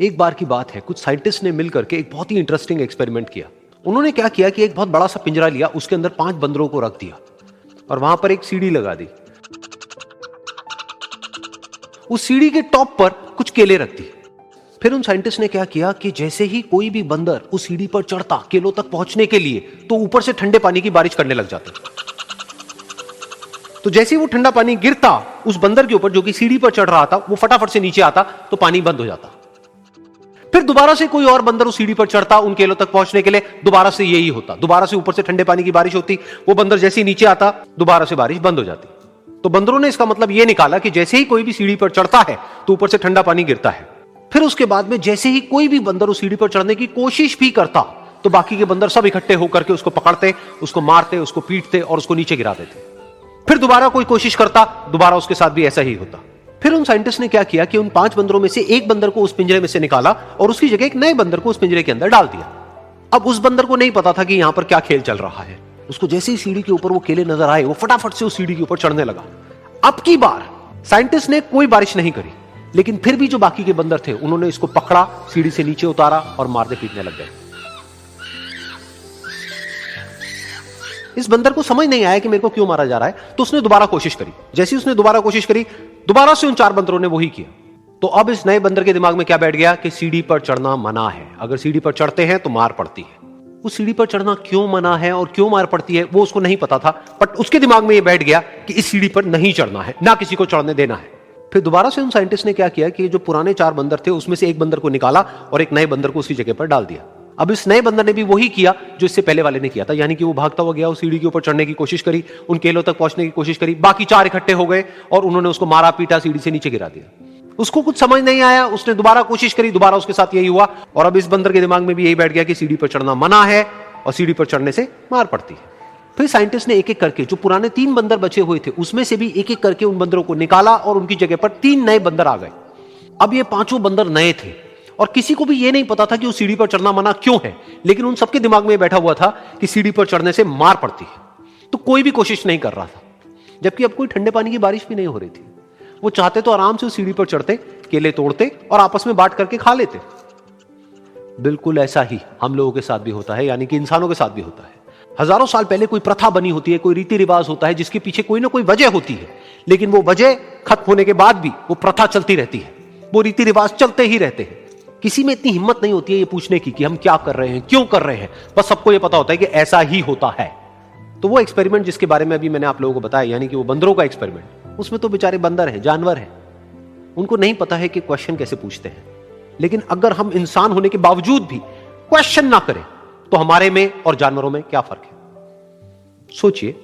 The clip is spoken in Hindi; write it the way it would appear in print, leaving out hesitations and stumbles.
एक बार की बात है, कुछ साइंटिस्ट ने मिलकर के एक बहुत ही इंटरेस्टिंग एक्सपेरिमेंट किया। उन्होंने क्या किया कि एक बहुत बड़ा सा पिंजरा लिया, उसके अंदर 5 बंदरों को रख दिया और वहां पर एक सीढ़ी लगा दी। उस सीढ़ी के टॉप पर कुछ केले रख दी। फिर उन साइंटिस्ट ने क्या किया कि जैसे ही कोई भी बंदर उस सीढ़ी पर चढ़ता केलों तक पहुंचने के लिए, तो ऊपर से ठंडे पानी की बारिश करने लग जाते। तो जैसे ही वो ठंडा पानी गिरता उस बंदर के ऊपर जो कि सीढ़ी पर चढ़ रहा था, वो फटाफट से नीचे आता तो पानी बंद हो जाता। फिर दोबारा से कोई और बंदर उस सीढ़ी पर चढ़ता उन केलों तक पहुंचने के लिए, दोबारा से यही होता। दोबारा से ऊपर से ठंडे पानी की बारिश होती, वो बंदर जैसे ही नीचे आता दोबारा से बारिश बंद हो जाती। तो बंदरों ने इसका मतलब यह निकाला कि जैसे ही कोई भी सीढ़ी पर चढ़ता है तो ऊपर से ठंडा पानी गिरता है। फिर उसके बाद में जैसे ही कोई भी बंदर उस सीढ़ी पर चढ़ने की कोशिश भी करता तो बाकी के बंदर सब इकट्ठे होकर के उसको पकड़ते, उसको मारते, उसको पीटते और उसको नीचे गिरा देते। फिर दोबारा कोई कोशिश करता, दोबारा उसके साथ भी ऐसा ही होता। फिर उन साइंटिस्ट ने क्या किया कि उन 5 बंदरों में से एक बंदर को उस पिंजरे में से निकाला और उसकी जगह एक नए बंदर को उस पिंजरे के अंदर डाल दिया। अब उस बंदर को नहीं पता था कि यहां पर क्या खेल चल रहा है। उसको जैसे ही सीढ़ी के ऊपर वो केले नजर आए, वो फटाफट से उस सीढ़ी के ऊपर चढ़ने लगा। अब की बार साइंटिस्ट ने कोई बारिश नहीं करी, लेकिन फिर भी जो बाकी के बंदर थे उन्होंने इसको पकड़ा, सीढ़ी से नीचे उतारा और मारते पीटने लग गए। इस बंदर को समझ नहीं आया कि मेरे को क्यों मारा जा रहा है, तो उसने दोबारा कोशिश करी। जैसे उसने दोबारा कोशिश करी, दोबारा से उन 4 बंदरों ने वही किया। तो अब इस नए बंदर के दिमाग में क्या बैठ गया कि सीढ़ी पर चढ़ना मना है, अगर सीढ़ी पर चढ़ते हैं तो मार पड़ती है। उस सीढ़ी पर चढ़ना क्यों मना है और क्यों मार पड़ती है वो उसको नहीं पता था, बट उसके दिमाग में यह बैठ गया कि इस सीढ़ी पर नहीं चढ़ना है, ना किसी को चढ़ने देना है। फिर दोबारा से उन साइंटिस्ट ने क्या किया कि जो पुराने 4 बंदर थे उसमें से एक बंदर को निकाला और एक नए बंदर को उसी जगह पर डाल दिया। अब इस नए बंदर ने भी वही किया जो इससे पहले वाले ने किया था, यानी कि वो भागता हुआ गया, उस सीढ़ी के ऊपर चढ़ने की कोशिश करी, उन केलों तक पहुंचने की कोशिश करी। बाकी 4 इकट्ठे हो गए और उन्होंने उसको मारा पीटा, सीढ़ी से नीचे गिरा दिया। उसको कुछ समझ नहीं आया, उसने दोबारा कोशिश करी, दोबारा उसके साथ यही हुआ। और अब इस बंदर के दिमाग में भी यही बैठ गया कि सीढ़ी पर चढ़ना मना है और सीढ़ी पर चढ़ने से मार पड़ती है। फिर साइंटिस्ट ने एक एक करके जो पुराने 3 बंदर बचे हुए थे उसमें से भी एक एक करके उन बंदरों को निकाला और उनकी जगह पर 3 नए बंदर आ गए। अब ये 5 बंदर नए थे और किसी को भी ये नहीं पता था कि उस सीढ़ी पर चढ़ना मना क्यों है, लेकिन उन सबके दिमाग में बैठा हुआ था कि सीढ़ी पर चढ़ने से मार पड़ती है। तो कोई भी कोशिश नहीं कर रहा था, जबकि अब कोई ठंडे पानी की बारिश भी नहीं हो रही थी। वो चाहते तो आराम से उस सीढ़ी पर चढ़ते, केले तोड़ते और आपस में बांट करके खा लेते। बिल्कुल ऐसा ही हम लोगों के साथ भी होता है, यानी कि इंसानों के साथ भी होता है। हजारों साल पहले कोई प्रथा बनी होती है, कोई रीति रिवाज होता है जिसके पीछे कोई ना कोई वजह होती है, लेकिन वो वजह खत्म होने के बाद भी वो प्रथा चलती रहती है, वो रीति रिवाज चलते ही रहते हैं। किसी में इतनी हिम्मत नहीं होती है ये पूछने की कि हम क्या कर रहे हैं, क्यों कर रहे हैं। बस सबको ये पता होता है कि ऐसा ही होता है। तो वो एक्सपेरिमेंट जिसके बारे में अभी मैंने आप लोगों को बताया, यानी कि वो बंदरों का एक्सपेरिमेंट, उसमें तो बेचारे बंदर हैं, जानवर हैं, उनको नहीं पता है कि क्वेश्चन कैसे पूछते हैं। लेकिन अगर हम इंसान होने के बावजूद भी क्वेश्चन ना करें तो हमारे में और जानवरों में क्या फर्क है, सोचिए।